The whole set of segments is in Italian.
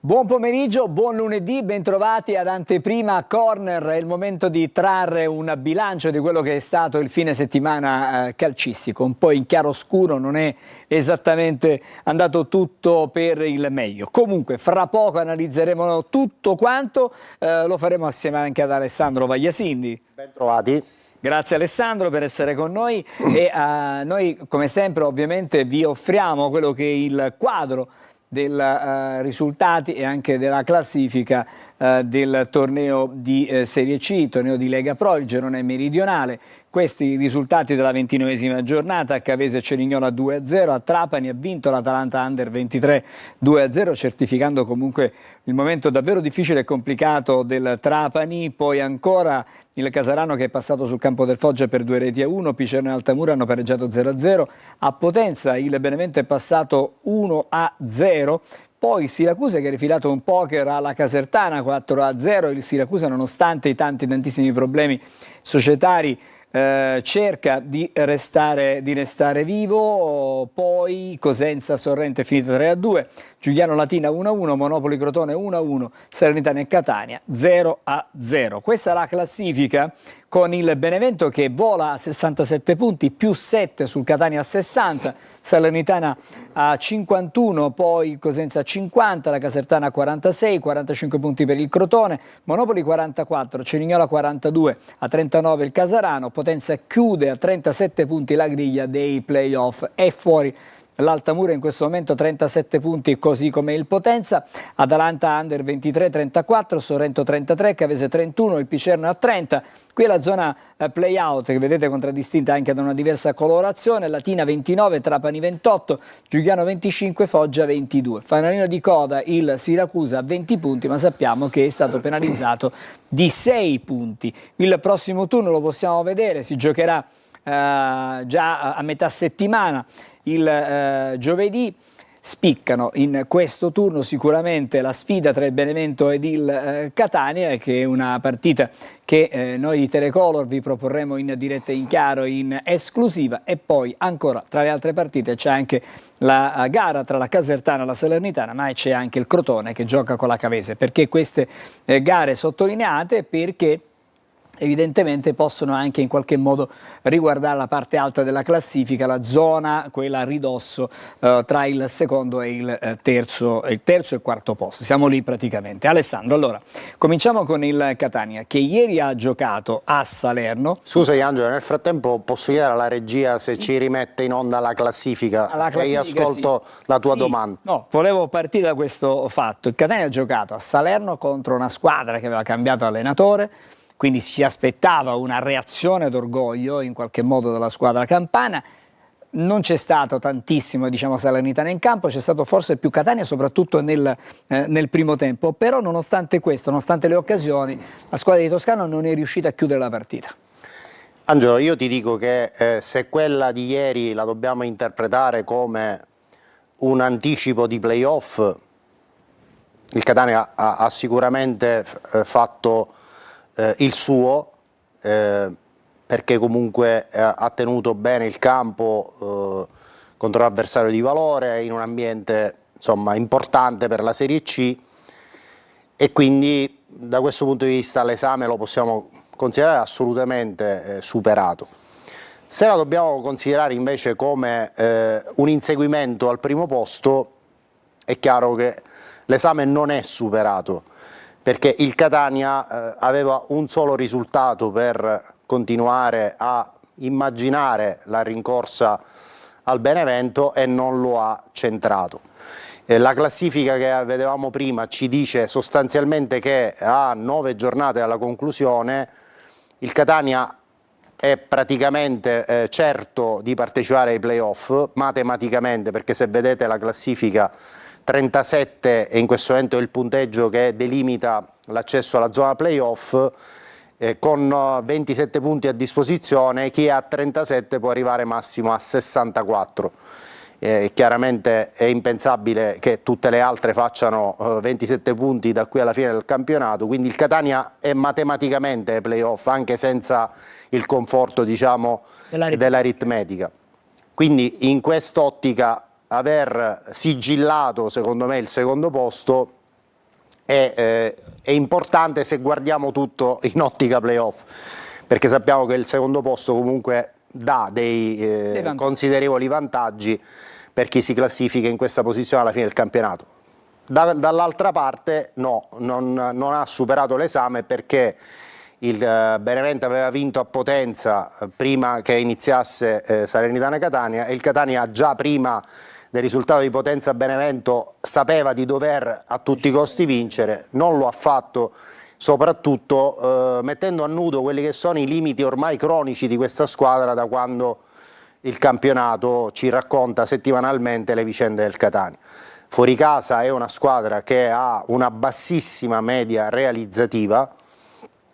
Buon pomeriggio, buon lunedì, bentrovati ad Anteprima Corner. È il momento di trarre un bilancio di quello che è stato il fine settimana calcistico. Un po' in chiaroscuro, non è esattamente andato tutto per il meglio. Comunque, fra poco analizzeremo tutto quanto, lo faremo assieme anche ad Alessandro Vagliasindi. Bentrovati. Grazie Alessandro per essere con noi e noi come sempre ovviamente vi offriamo quello che è il quadro dei risultati e anche della classifica del torneo di Serie C, torneo di Lega Pro, il girone meridionale. Questi i risultati della 29esima giornata: Cavese Cerignola 2-0, a Trapani ha vinto l'Atalanta Under 23 2-0, certificando comunque il momento davvero difficile e complicato del Trapani. Poi ancora il Casarano che è passato sul campo del Foggia per 2-1, Picerno e Altamura hanno pareggiato 0-0, a Potenza il Benevento è passato 1-0. Poi Siracusa che ha rifilato un poker alla Casertana 4-0, il Siracusa nonostante i tantissimi problemi societari cerca di restare vivo. Poi Cosenza Sorrento è finita 3-2, Giuliano Latina 1-1, Monopoli Crotone 1-1, Salernitana e Catania 0-0. Questa è la classifica, con il Benevento che vola a 67 punti, più 7 sul Catania a 60, Salernitana a 51, poi Cosenza a 50, la Casertana a 46, 45 punti per il Crotone, Monopoli 44, Cerignola 42, a 39 il Casarano, Potenza chiude a 37 punti la griglia dei playoff, è fuori l'Altamura in questo momento 37 punti, così come il Potenza, Atalanta Under 23 34, Sorrento 33, Cavese 31, il Picerno a 30. Qui è la zona play-out che vedete contraddistinta anche da una diversa colorazione: Latina 29, Trapani 28, Giuliano 25, Foggia 22. Fanalino di coda il Siracusa a 20 punti, ma sappiamo che è stato penalizzato di 6 punti. Il prossimo turno lo possiamo vedere, si giocherà già a metà settimana, il giovedì. Spiccano in questo turno sicuramente la sfida tra il Benevento ed il Catania, che è una partita che noi di Telecolor vi proporremo in diretta e in chiaro, in esclusiva. E poi ancora tra le altre partite c'è anche la gara tra la Casertana e la Salernitana, ma c'è anche il Crotone che gioca con la Cavese. Perché queste gare sottolineate? Perché evidentemente possono anche in qualche modo riguardare la parte alta della classifica, la zona, quella a ridosso tra il secondo e il terzo e il quarto posto. Siamo lì praticamente. Alessandro, allora, cominciamo con il Catania, che ieri ha giocato a Salerno. Scusa Angelo, nel frattempo posso chiedere alla regia se ci rimette in onda la classifica, e io ascolto sì, la tua domanda. No, volevo partire da questo fatto. Il Catania ha giocato a Salerno contro una squadra che aveva cambiato allenatore, quindi si aspettava una reazione d'orgoglio in qualche modo dalla squadra campana. Non c'è stato tantissimo, diciamo, Salernitana in campo, c'è stato forse più Catania soprattutto nel primo tempo, però nonostante questo, nonostante le occasioni, la squadra di Toscano non è riuscita a chiudere la partita. Angelo, io ti dico che se quella di ieri la dobbiamo interpretare come un anticipo di playoff, il Catania ha sicuramente fatto il suo, perché comunque ha tenuto bene il campo contro un avversario di valore in un ambiente insomma importante per la Serie C, e quindi da questo punto di vista l'esame lo possiamo considerare assolutamente superato. Se la dobbiamo considerare invece come un inseguimento al primo posto, è chiaro che l'esame non è superato, perché il Catania aveva un solo risultato per continuare a immaginare la rincorsa al Benevento e non lo ha centrato. La classifica che vedevamo prima ci dice sostanzialmente che a 9 giornate dalla conclusione il Catania è praticamente certo di partecipare ai playoff, matematicamente, perché se vedete la classifica 37 e in questo momento è il punteggio che delimita l'accesso alla zona playoff, con 27 punti a disposizione, chi ha 37 può arrivare massimo a 64. Chiaramente è impensabile che tutte le altre facciano 27 punti da qui alla fine del campionato, quindi il Catania è matematicamente ai playoff anche senza il conforto, diciamo, dell'aritmetica. Quindi in quest'ottica aver sigillato secondo me il secondo posto è importante se guardiamo tutto in ottica playoff, perché sappiamo che il secondo posto comunque dà dei considerevoli vantaggi per chi si classifica in questa posizione alla fine del campionato. Dall'altra parte no, non ha superato l'esame perché il Benevento aveva vinto a Potenza prima che iniziasse Salernitana Catania, e il Catania già prima del risultato di Potenza-Benevento sapeva di dover a tutti i costi vincere, non lo ha fatto, soprattutto mettendo a nudo quelli che sono i limiti ormai cronici di questa squadra da quando il campionato ci racconta settimanalmente le vicende del Catania. Fuori casa è una squadra che ha una bassissima media realizzativa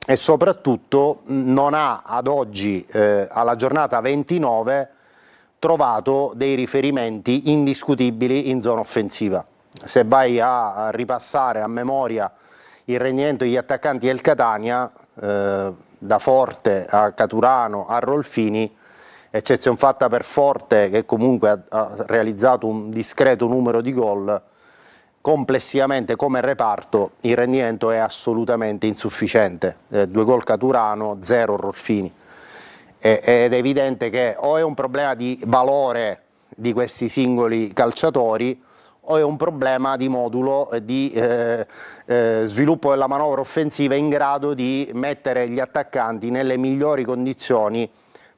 e soprattutto non ha ad oggi, alla giornata 29, trovato dei riferimenti indiscutibili in zona offensiva. Se vai a ripassare a memoria il rendimento degli attaccanti del Catania, da Forte a Caturano a Rolfini, eccezione fatta per Forte che comunque ha realizzato un discreto numero di gol, complessivamente come reparto il rendimento è assolutamente insufficiente. 2 gol Caturano, 0 Rolfini. Ed è evidente che o è un problema di valore di questi singoli calciatori o è un problema di modulo di sviluppo della manovra offensiva in grado di mettere gli attaccanti nelle migliori condizioni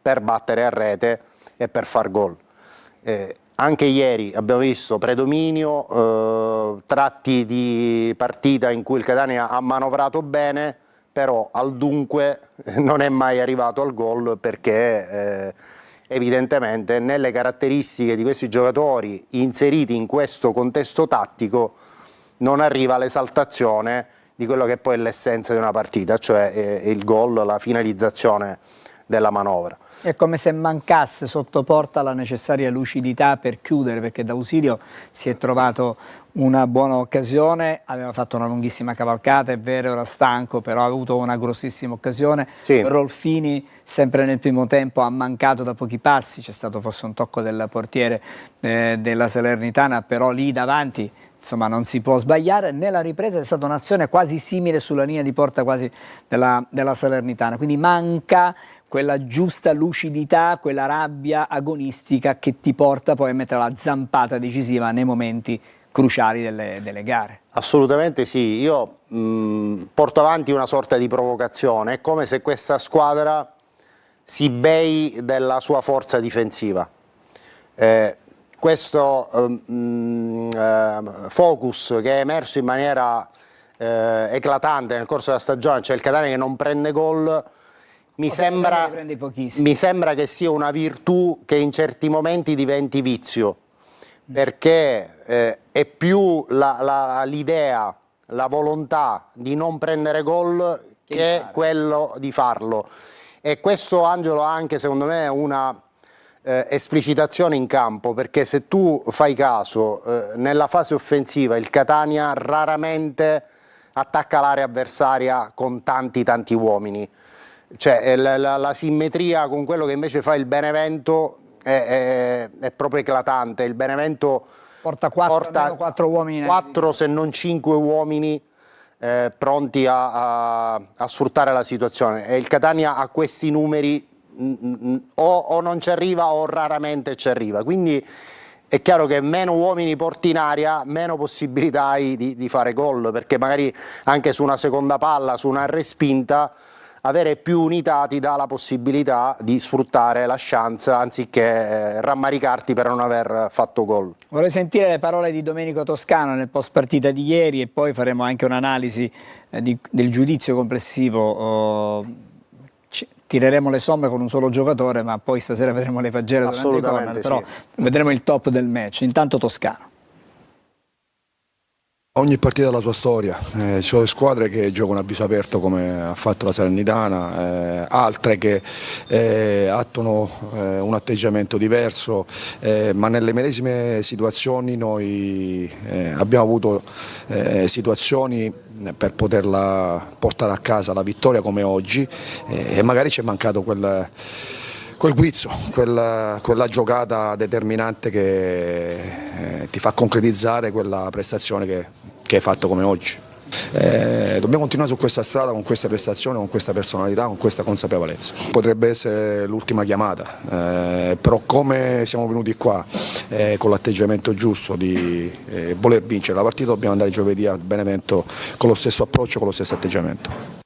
per battere a rete e per far gol. Anche ieri abbiamo visto predominio, tratti di partita in cui il Catania ha manovrato bene, però al dunque non è mai arrivato al gol perché evidentemente nelle caratteristiche di questi giocatori inseriti in questo contesto tattico non arriva l'esaltazione di quello che poi è l'essenza di una partita, cioè il gol, la finalizzazione della manovra. È come se mancasse sotto porta la necessaria lucidità per chiudere, perché D'Ausilio si è trovato una buona occasione, aveva fatto una lunghissima cavalcata, è vero, era stanco, però ha avuto una grossissima occasione. Sì. Rolfini sempre nel primo tempo ha mancato da pochi passi, c'è stato forse un tocco del portiere della Salernitana, però lì davanti insomma non si può sbagliare. Nella ripresa è stata un'azione quasi simile sulla linea di porta quasi della Salernitana, quindi manca quella giusta lucidità, quella rabbia agonistica che ti porta poi a mettere la zampata decisiva nei momenti cruciali delle gare. Assolutamente sì, io porto avanti una sorta di provocazione, è come se questa squadra si bei della sua forza difensiva. Questo focus che è emerso in maniera eclatante nel corso della stagione, cioè il Catania che non prende gol, mi sembra che sia una virtù che in certi momenti diventi vizio, perché è più l'idea, la volontà di non prendere gol che quello di farlo. E questo, Angelo, ha anche secondo me una esplicitazione in campo, perché se tu fai caso nella fase offensiva il Catania raramente attacca l'area avversaria con tanti uomini, cioè la simmetria con quello che invece fa il Benevento è proprio eclatante. Il Benevento porta 4 uomini, 4 se non 5 uomini pronti a sfruttare la situazione, e il Catania ha questi numeri o non ci arriva o raramente ci arriva, quindi è chiaro che meno uomini porti in aria, meno possibilità hai di fare gol, perché magari anche su una seconda palla, su una respinta, avere più unità ti dà la possibilità di sfruttare la chance anziché rammaricarti per non aver fatto gol. Vorrei sentire le parole di Domenico Toscano nel post partita di ieri e poi faremo anche un'analisi del giudizio complessivo. Tireremo le somme con un solo giocatore, ma poi stasera vedremo le pagelle durante i corner, però vedremo il top del match. Intanto Toscano. Ogni partita ha la sua storia, ci sono squadre che giocano a viso aperto come ha fatto la Salernitana, altre che attuano un atteggiamento diverso, ma nelle medesime situazioni noi abbiamo avuto situazioni per poterla portare a casa la vittoria come oggi, e magari ci è mancato quel guizzo, quella giocata determinante che ti fa concretizzare quella prestazione che hai fatto come oggi. Dobbiamo continuare su questa strada, con queste prestazioni, con questa personalità, con questa consapevolezza. Potrebbe essere l'ultima chiamata, però come siamo venuti qua con l'atteggiamento giusto di voler vincere la partita, dobbiamo andare giovedì a Benevento con lo stesso approccio, con lo stesso atteggiamento.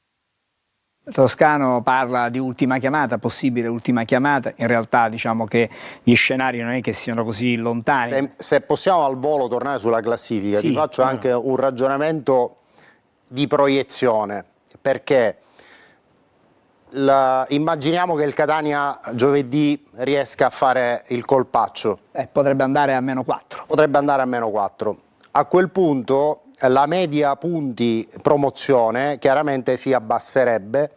Toscano parla di ultima chiamata, possibile ultima chiamata, in realtà diciamo che gli scenari non è che siano così lontani. Se possiamo al volo tornare sulla classifica, sì, ti faccio anche un ragionamento di proiezione, perché immaginiamo che il Catania giovedì riesca a fare il colpaccio. Potrebbe andare a -4. Potrebbe andare a -4. A quel punto la media punti promozione chiaramente si abbasserebbe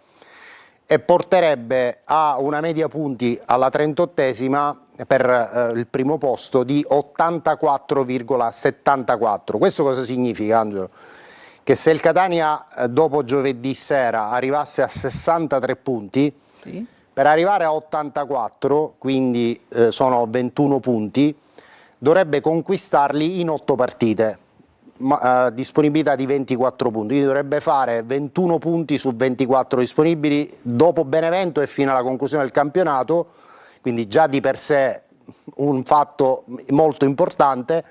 e porterebbe a una media punti alla 38esima per il primo posto di 84,74. Questo cosa significa, Angelo? Che se il Catania dopo giovedì sera arrivasse a 63 punti, sì, per arrivare a 84, quindi sono 21 punti, dovrebbe conquistarli in 8 partite. Disponibilità di 24 punti, quindi dovrebbe fare 21 punti su 24 disponibili dopo Benevento e fino alla conclusione del campionato, quindi già di per sé un fatto molto importante,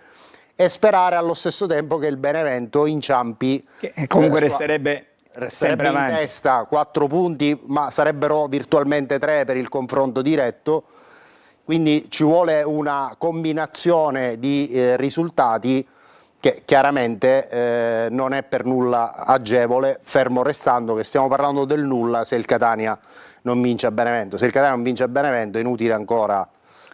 e sperare allo stesso tempo che il Benevento inciampi, che comunque resterebbe sempre in avanti. testa 4 punti, ma sarebbero virtualmente 3 per il confronto diretto, quindi ci vuole una combinazione di risultati che chiaramente non è per nulla agevole, fermo restando che stiamo parlando del nulla se il Catania non vince a Benevento. Se il Catania non vince a Benevento è inutile ancora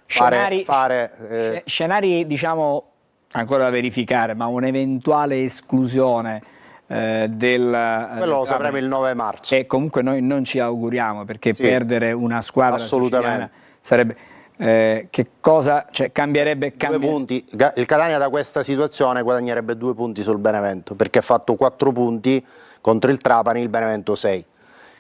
fare scenari, diciamo, ancora da verificare, ma un'eventuale esclusione quello lo sapremo il 9 marzo. E comunque noi non ci auguriamo, perché sì, perdere una squadra siciliana sarebbe... che cosa, cioè, cambierebbe? 2 punti. Il Catania da questa situazione guadagnerebbe 2 punti sul Benevento, perché ha fatto 4 punti contro il Trapani, il Benevento 6,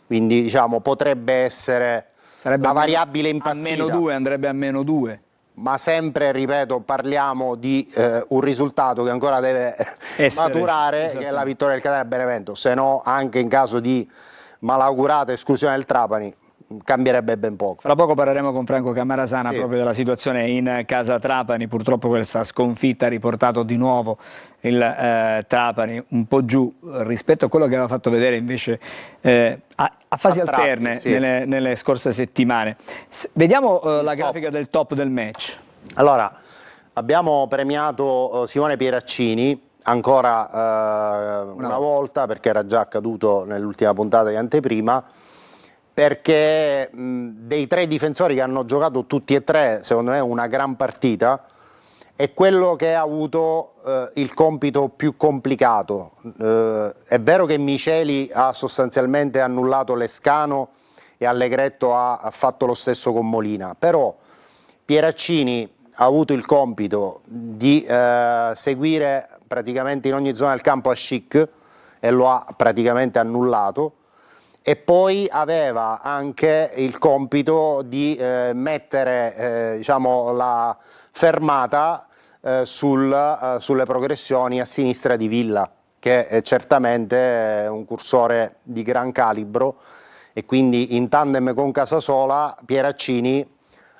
quindi diciamo potrebbe essere la variabile impazzita. A -2, andrebbe a -2. Ma sempre, ripeto, parliamo di un risultato che ancora deve maturare, che è la vittoria del Catania a Benevento, se no anche in caso di malaugurata esclusione del Trapani cambierebbe ben poco. Fra poco parleremo con Franco Camarasana, sì, proprio della situazione in casa Trapani. Purtroppo questa sconfitta ha riportato di nuovo il Trapani un po' giù rispetto a quello che aveva fatto vedere invece a fasi alterne, sì, nelle scorse settimane. Vediamo la grafica del top del match. Allora, abbiamo premiato Simone Pieraccini ancora una volta, perché era già accaduto nell'ultima puntata di anteprima, perché dei 3 difensori che hanno giocato tutti e 3, secondo me, una gran partita, è quello che ha avuto il compito più complicato. È vero che Miceli ha sostanzialmente annullato Lescano e Allegretto ha fatto lo stesso con Molina, però Pieraccini ha avuto il compito di seguire praticamente in ogni zona del campo Ascic e lo ha praticamente annullato. E poi aveva anche il compito di mettere diciamo, la fermata sulle progressioni a sinistra di Villa, che è certamente un cursore di gran calibro, e quindi in tandem con Casasola Pieraccini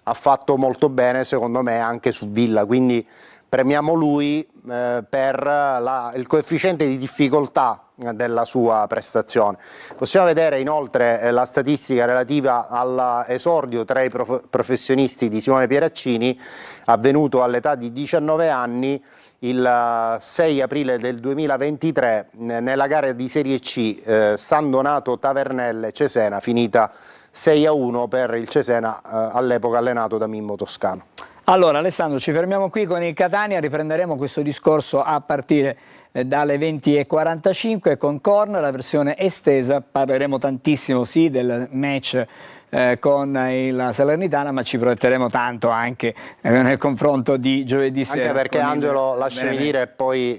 ha fatto molto bene secondo me anche su Villa, quindi premiamo lui per il coefficiente di difficoltà della sua prestazione. Possiamo vedere inoltre la statistica relativa all'esordio tra i professionisti di Simone Pieraccini, avvenuto all'età di 19 anni il 6 aprile del 2023 nella gara di Serie C San Donato Tavernelle Cesena, finita 6-1 per il Cesena, all'epoca allenato da Mimmo Toscano. Allora Alessandro, ci fermiamo qui con il Catania, riprenderemo questo discorso a partire dalle 20:45 con Corner, la versione estesa. Parleremo tantissimo sì del match con il Salernitana, ma ci proietteremo tanto anche nel confronto di giovedì sera. Anche perché Angelo, lasciami dire, e poi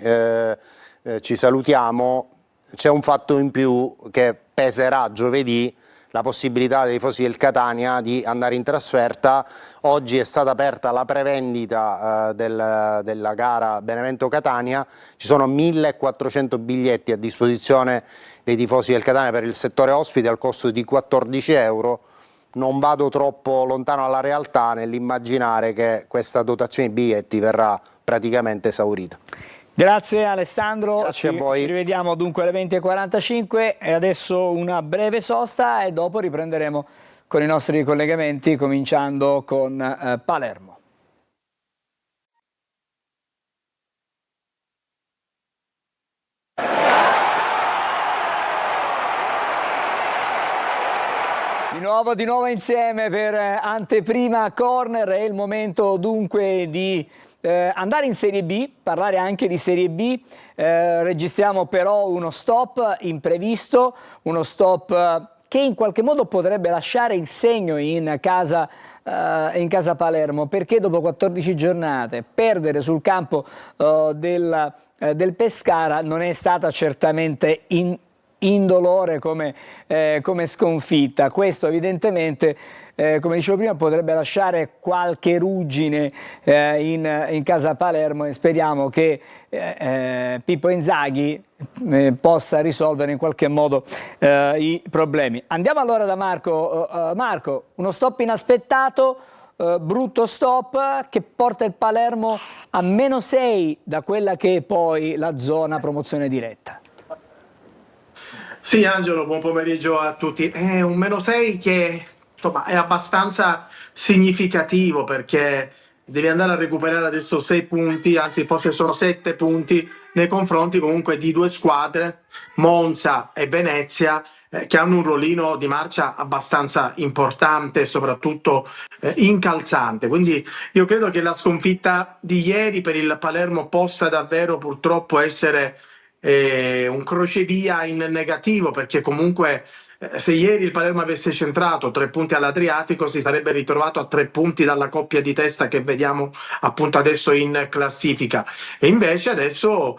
ci salutiamo, c'è un fatto in più che peserà giovedì. la possibilità dei tifosi del Catania di andare in trasferta. Oggi è stata aperta la prevendita della gara Benevento-Catania, ci sono 1400 biglietti a disposizione dei tifosi del Catania per il settore ospite al costo di 14 euro. Non vado troppo lontano alla realtà nell'immaginare che questa dotazione di biglietti verrà praticamente esaurita. Grazie Alessandro, Grazie a voi. Ci rivediamo dunque alle 20:45 e adesso una breve sosta e dopo riprenderemo con i nostri collegamenti cominciando con Palermo. Di nuovo insieme per anteprima corner, è il momento dunque di andare in Serie B, parlare anche di Serie B, registriamo però uno stop imprevisto, uno stop che in qualche modo potrebbe lasciare il segno in casa Palermo, perché dopo 14 giornate perdere sul campo del Pescara non è stata certamente indolore come sconfitta. Questo evidentemente, come dicevo prima, potrebbe lasciare qualche ruggine in casa Palermo e speriamo che Pippo Inzaghi possa risolvere in qualche modo i problemi. Andiamo allora da Marco. Marco, uno stop inaspettato, brutto stop che porta il Palermo a -6 da quella che è poi la zona promozione diretta. Sì, Angelo, buon pomeriggio a tutti. È un -6 che insomma è abbastanza significativo, perché devi andare a recuperare adesso 6 punti, anzi forse sono 7 punti nei confronti comunque di due squadre, Monza e Venezia, che hanno un ruolino di marcia abbastanza importante e soprattutto incalzante. Quindi io credo che la sconfitta di ieri per il Palermo possa davvero purtroppo essere un crocevia in negativo, perché comunque se ieri il Palermo avesse centrato 3 punti all'Adriatico si sarebbe ritrovato a 3 punti dalla coppia di testa che vediamo appunto adesso in classifica, e invece adesso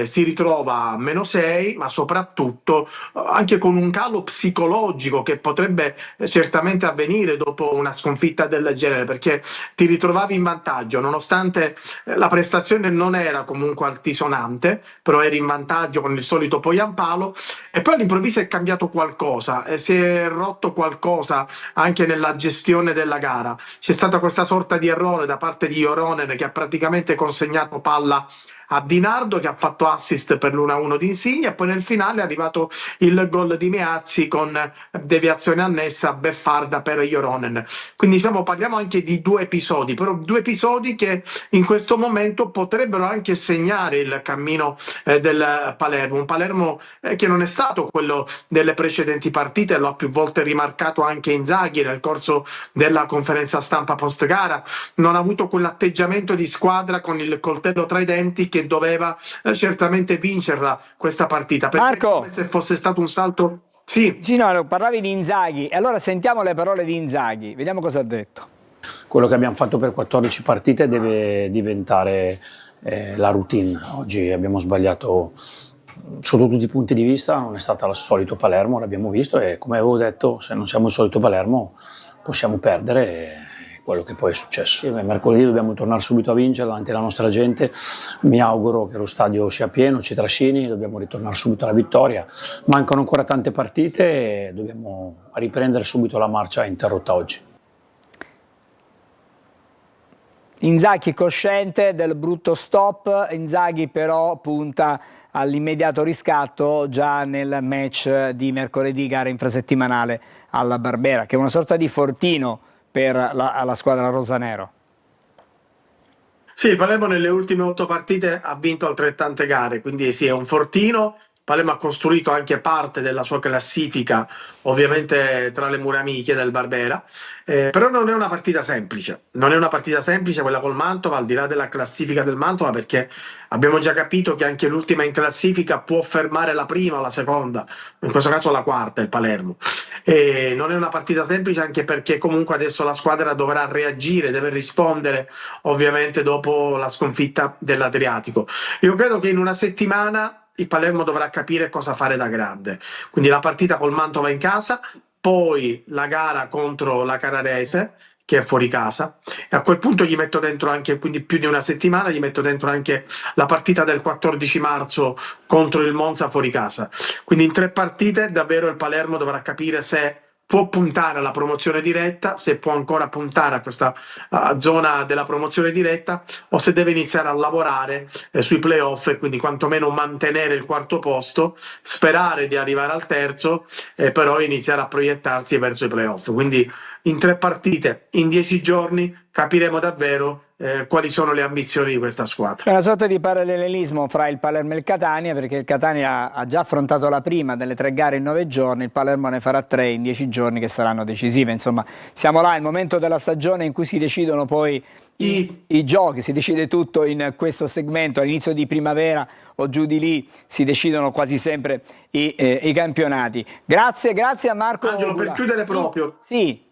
si ritrova a -6, ma soprattutto anche con un calo psicologico che potrebbe certamente avvenire dopo una sconfitta del genere, perché ti ritrovavi in vantaggio nonostante la prestazione non era comunque altisonante, però eri in vantaggio con il solito Poyampalo, e poi all'improvviso è cambiato qualcosa, si è rotto qualcosa anche nella gestione della gara. C'è stata questa sorta di errore da parte di Joronen, che ha praticamente consegnato palla a Di Nardo, che ha fatto assist per l'1-1 di Insigne, e poi nel finale è arrivato il gol di Meazzi con deviazione annessa beffarda per Joronen. Quindi diciamo, parliamo anche di 2 episodi, però 2 episodi che in questo momento potrebbero anche segnare il cammino del Palermo, un Palermo che non è stato quello delle precedenti partite, lo ha più volte rimarcato anche Inzaghi nel corso della conferenza stampa post gara, non ha avuto quell'atteggiamento di squadra con il coltello tra i denti che doveva certamente vincerla questa partita, perché Marco, è come se fosse stato un salto. Sì, no, parlavi di Inzaghi, e allora sentiamo le parole di Inzaghi, vediamo cosa ha detto. Quello che abbiamo fatto per 14 partite deve diventare la routine. Oggi abbiamo sbagliato sotto tutti i punti di vista, non è stata il solito Palermo, l'abbiamo visto, e come avevo detto, se non siamo il solito Palermo possiamo perdere, quello che poi è successo. Mercoledì dobbiamo tornare subito a vincere davanti alla nostra gente, mi auguro che lo stadio sia pieno, ci trascini, dobbiamo ritornare subito alla vittoria, mancano ancora tante partite e dobbiamo riprendere subito la marcia interrotta oggi. Inzaghi cosciente del brutto stop, Inzaghi però punta all'immediato riscatto già nel match di mercoledì, gara infrasettimanale alla Barbera, che è una sorta di fortino per la squadra rosanero. Sì, il Palermo nelle ultime 8 partite ha vinto altrettante gare, quindi sì, è un fortino. Palermo ha costruito anche parte della sua classifica, ovviamente tra le mura amiche del Barbera, però non è una partita semplice, non è una partita semplice quella col Mantova, al di là della classifica del Mantova, perché abbiamo già capito che anche l'ultima in classifica può fermare la prima o la seconda, in questo caso la quarta, il Palermo. E non è una partita semplice anche perché comunque adesso la squadra dovrà reagire, deve rispondere ovviamente dopo la sconfitta dell'Adriatico. Io credo che in una settimana il Palermo dovrà capire cosa fare da grande, quindi la partita col Mantova in casa poi la gara contro la Canarese, che è fuori casa, e a quel punto gli metto dentro anche, quindi più di una settimana, gli metto dentro anche la partita del 14 marzo contro il Monza fuori casa. Quindi in 3 partite davvero il Palermo dovrà capire se può puntare alla promozione diretta, se può ancora puntare a questa zona della promozione diretta, o se deve iniziare a lavorare sui playoff e quindi quantomeno mantenere il 4° posto, sperare di arrivare al 3° e però iniziare a proiettarsi verso i playoff. Quindi in 3 partite, in 10 giorni, capiremo davvero quali sono le ambizioni di questa squadra. C'è una sorta di parallelismo fra il Palermo e il Catania, perché il Catania ha già affrontato la prima delle 3 gare in 9 giorni, il Palermo ne farà 3 in 10 giorni che saranno decisive. Insomma, siamo là, il momento della stagione in cui si decidono poi i giochi, si decide tutto in questo segmento, all'inizio di primavera o giù di lì si decidono quasi sempre i campionati. Grazie a Marco. Angelo, per chiudere proprio. Sì.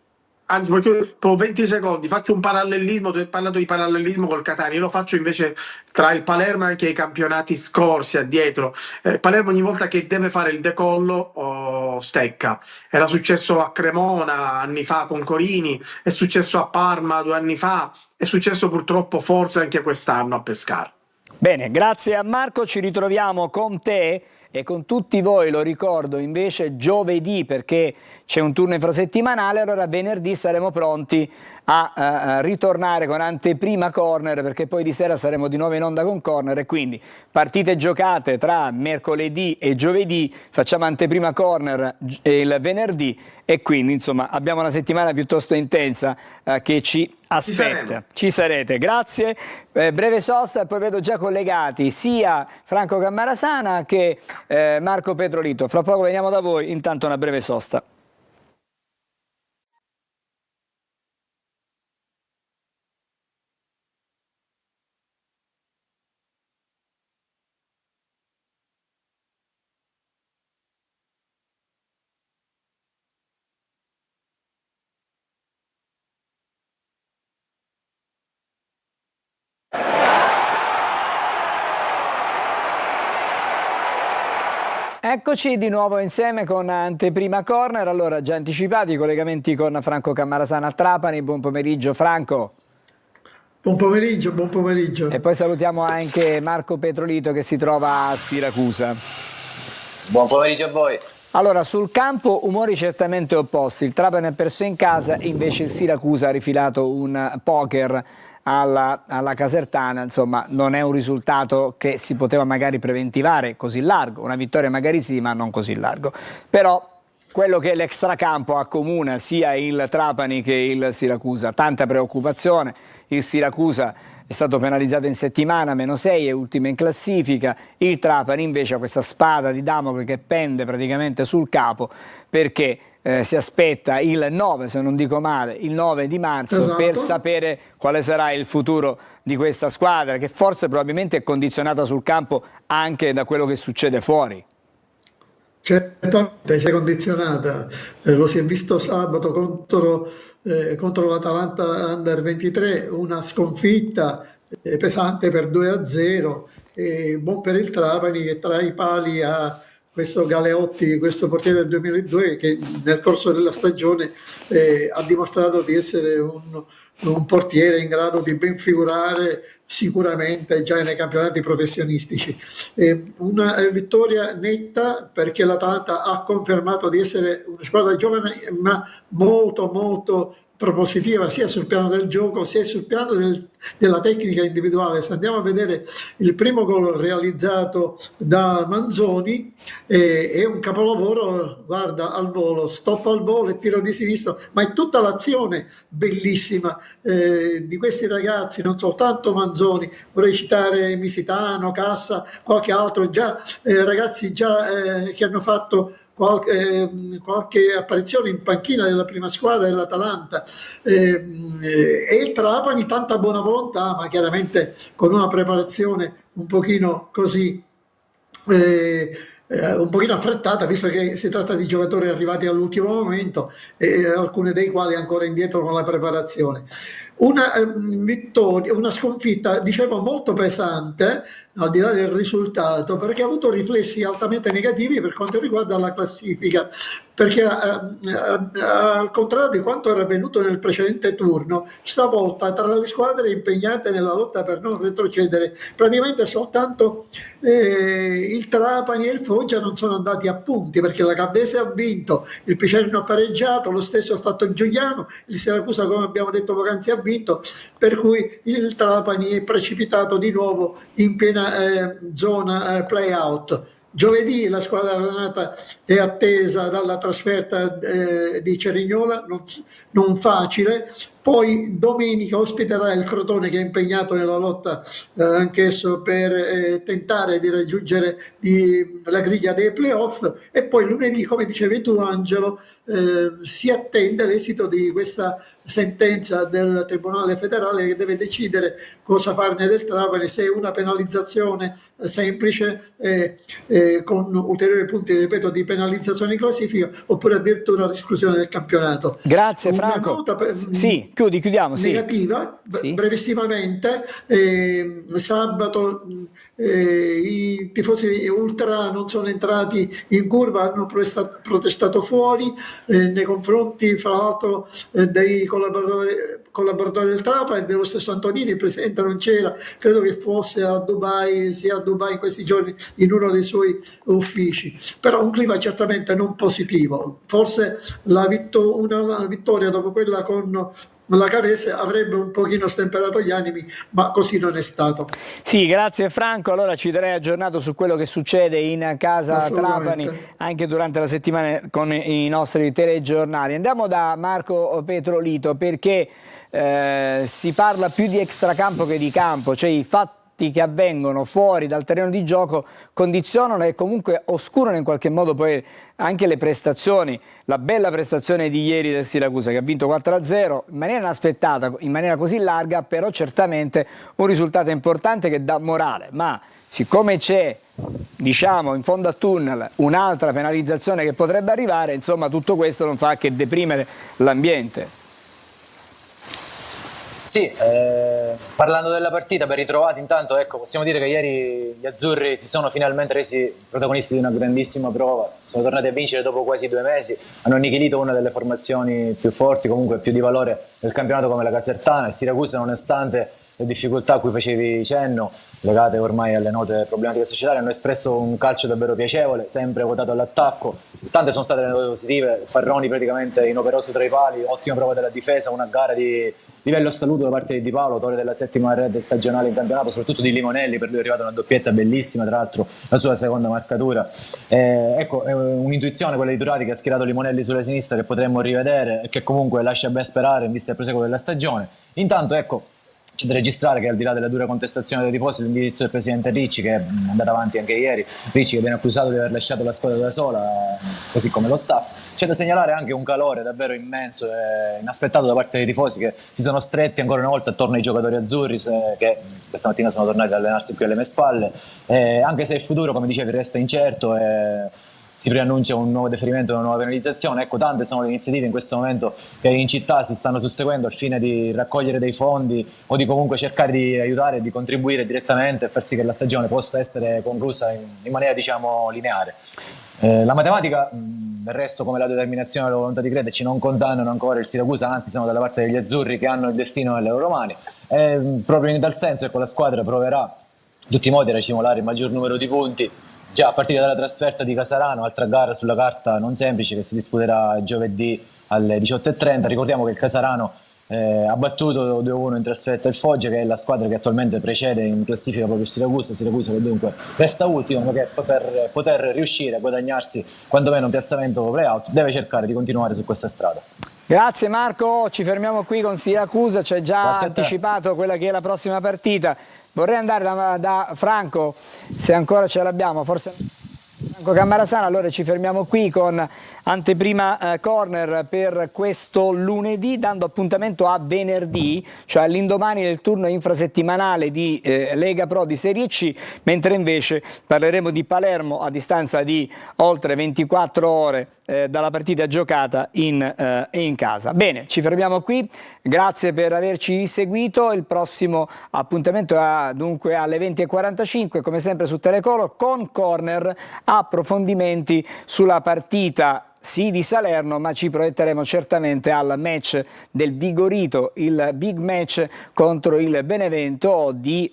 Anzi, perché 20 secondi, faccio un parallelismo, tu hai parlato di parallelismo col Catania, io lo faccio invece tra il Palermo e anche i campionati scorsi addietro. Palermo ogni volta che deve fare il decollo stecca. Era successo a Cremona anni fa con Corini, è successo a Parma 2 anni fa, è successo purtroppo forse anche quest'anno a Pescara. Bene, grazie a Marco, ci ritroviamo con te e con tutti voi, lo ricordo, invece giovedì, perché c'è un turno infrasettimanale, allora venerdì saremo pronti a ritornare con Anteprima Corner, perché poi di sera saremo di nuovo in onda con Corner e quindi partite giocate tra mercoledì e giovedì, facciamo Anteprima Corner il venerdì e quindi insomma abbiamo una settimana piuttosto intensa che ci aspetta. Ci sarete, grazie. Breve sosta e poi vedo già collegati sia Franco Cammarasana che Marco Petrolito. Fra poco veniamo da voi, intanto una breve sosta. Eccoci di nuovo insieme con Anteprima Corner. Allora, già anticipati i collegamenti con Franco Cammarasana a Trapani. Buon pomeriggio Franco. Buon pomeriggio, buon pomeriggio. E poi salutiamo anche Marco Petrolito che si trova a Siracusa. Buon pomeriggio a voi. Allora, sul campo umori certamente opposti. Il Trapani ha perso in casa, invece il Siracusa ha rifilato un poker alla Casertana. Insomma, non è un risultato che si poteva magari preventivare così largo, una vittoria magari sì, ma non così largo. Però quello che l'extracampo accomuna sia il Trapani che il Siracusa, tanta preoccupazione. Il Siracusa è stato penalizzato in settimana, -6, è ultimo in classifica. Il Trapani invece ha questa spada di Damocle che pende praticamente sul capo, perché si aspetta il 9, se non dico male, il 9 di marzo, esatto, per sapere quale sarà il futuro di questa squadra, che forse probabilmente è condizionata sul campo anche da quello che succede fuori. Certamente c'è condizionata, lo si è visto sabato contro l'Atalanta Under 23, una sconfitta pesante per 2-0, buon per il Trapani che tra i pali ha questo Galeotti, questo portiere del 2002 che nel corso della stagione ha dimostrato di essere un portiere in grado di ben figurare sicuramente già nei campionati professionistici. Una vittoria netta perché l'Atalanta ha confermato di essere una squadra giovane ma molto propositiva sia sul piano del gioco sia sul piano della tecnica individuale. Se andiamo a vedere il primo gol realizzato da Manzoni, è un capolavoro, guarda, al volo, stop al volo e tiro di sinistro, ma è tutta l'azione bellissima di questi ragazzi, non soltanto Manzoni, vorrei citare Misitano, Cassa, qualche altro, ragazzi che hanno fatto qualche apparizione in panchina della prima squadra dell'Atalanta, e il Trapani tanta buona volontà, ma chiaramente con una preparazione un pochino così un pochino affrettata, visto che si tratta di giocatori arrivati all'ultimo momento, alcuni dei quali ancora indietro con la preparazione. Una vittoria, una sconfitta, dicevo, molto pesante, al di là del risultato, perché ha avuto riflessi altamente negativi per quanto riguarda la classifica, perché al contrario di quanto era avvenuto nel precedente turno, stavolta tra le squadre impegnate nella lotta per non retrocedere, praticamente soltanto il Trapani e il Foggia non sono andati a punti, perché la Cavese ha vinto, il Picerno ha pareggiato, lo stesso ha fatto il Giuliano, il Siracusa, come abbiamo detto poc'anzi, ha vinto, per cui il Trapani è precipitato di nuovo in piena zona play-out. Giovedì la squadra allenata è attesa dalla trasferta di Cerignola, non facile. Poi domenica ospiterà il Crotone, che è impegnato nella lotta anch'esso per tentare di raggiungere la griglia dei playoff, e poi lunedì, come dicevi tu Angelo, si attende l'esito di questa sentenza del Tribunale federale, che deve decidere cosa farne del Trapani, se una penalizzazione semplice con ulteriori punti, ripeto, di penalizzazione in classifica, oppure addirittura l'esclusione del campionato. Grazie Franco. Sì, chiudiamo. Negativa, sì. Brevissimamente, sabato i tifosi ultra non sono entrati in curva, hanno protestato fuori nei confronti, fra l'altro, dei collaboratori del Trapani e dello stesso Antonini. Il presidente non c'era, credo che fosse a Dubai, sia a Dubai in questi giorni in uno dei suoi uffici, però un clima certamente non positivo. Forse una vittoria dopo quella con la Cavese avrebbe un pochino stemperato gli animi, ma così non è stato. Sì, grazie Franco. Allora ci terrei aggiornato su quello che succede in casa Trapani anche durante la settimana con i nostri telegiornali. Andiamo da Marco Petrolito, perché si parla più di extracampo che di campo, cioè i fatti che avvengono fuori dal terreno di gioco condizionano e comunque oscurano in qualche modo poi anche le prestazioni. La bella prestazione di ieri del Siracusa, che ha vinto 4-0 in maniera inaspettata, in maniera così larga, però certamente un risultato importante che dà morale. Ma siccome c'è, diciamo, in fondo al tunnel un'altra penalizzazione che potrebbe arrivare, insomma tutto questo non fa che deprimere l'ambiente. Sì, parlando della partita, ben ritrovati. Intanto, ecco, possiamo dire che ieri gli azzurri si sono finalmente resi protagonisti di una grandissima prova, sono tornati a vincere dopo quasi 2 mesi, hanno annichilito una delle formazioni più forti, comunque più di valore del campionato, come la Casertana. Il Siracusa, nonostante le difficoltà a cui facevi cenno, legate ormai alle note problematiche societarie, hanno espresso un calcio davvero piacevole, sempre votato all'attacco. Tante sono state le note positive, Farroni praticamente inoperoso tra i pali, ottima prova della difesa, una gara di livello assoluto da parte di Di Paolo, autore della 7ª rete stagionale in campionato, soprattutto di Limonelli. Per lui è arrivata una doppietta bellissima, tra l'altro la sua seconda marcatura. Ecco, è un'intuizione quella di Turati, che ha schierato Limonelli sulla sinistra, che potremmo rivedere e che comunque lascia ben sperare in vista del proseguo della stagione. Intanto, ecco, c'è da registrare che, al di là della dura contestazione dei tifosi, l'indirizzo del presidente Ricci, che è andato avanti anche ieri, Ricci che viene accusato di aver lasciato la squadra da sola, così come lo staff, c'è da segnalare anche un calore davvero immenso e inaspettato da parte dei tifosi, che si sono stretti ancora una volta attorno ai giocatori azzurri, che questa mattina sono tornati ad allenarsi qui alle mie spalle, anche se il futuro, come dicevi, resta incerto e si preannuncia un nuovo deferimento, una nuova penalizzazione. Ecco, tante sono le iniziative in questo momento che in città si stanno susseguendo al fine di raccogliere dei fondi o di comunque cercare di aiutare e di contribuire direttamente e far sì che la stagione possa essere conclusa in maniera, diciamo, lineare. La matematica, del resto, come la determinazione e la volontà di crederci, non condannano ancora il Siracusa, anzi sono dalla parte degli azzurri, che hanno il destino nelle loro mani. Proprio in tal senso, ecco, la squadra proverà in tutti i modi a racimolare il maggior numero di punti, già a partire dalla trasferta di Casarano, altra gara sulla carta non semplice, che si disputerà giovedì alle 18:30. Ricordiamo che il Casarano ha battuto 2-1 in trasferta il Foggia, che è la squadra che attualmente precede in classifica proprio il Siracusa, che dunque resta ultimo, ma che per poter riuscire a guadagnarsi quantomeno un piazzamento play-out deve cercare di continuare su questa strada. Grazie Marco, ci fermiamo qui con Siracusa, ci hai già anticipato quella che è la prossima partita. Vorrei andare da Franco, se ancora ce l'abbiamo, forse Franco Cammarasana. Allora ci fermiamo qui con anteprima corner per questo lunedì, dando appuntamento a venerdì, cioè all'indomani del turno infrasettimanale di Lega Pro di Serie C, mentre invece parleremo di Palermo a distanza di oltre 24 ore dalla partita giocata in casa. Bene, ci fermiamo qui. grazie per averci seguito. Il prossimo appuntamento è dunque alle 20:45, come sempre su Telecolor, con Corner, approfondimenti sulla partita sì di Salerno, ma ci proietteremo certamente al match del Vigorito, il big match contro il Benevento di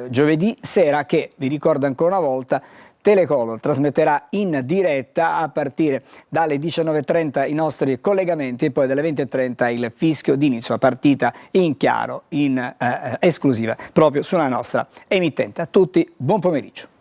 giovedì sera, che vi ricordo ancora una volta Telecolor trasmetterà in diretta a partire dalle 19:30 i nostri collegamenti e poi dalle 20:30 il fischio d'inizio, la partita in chiaro, in esclusiva proprio sulla nostra emittente. A tutti buon pomeriggio.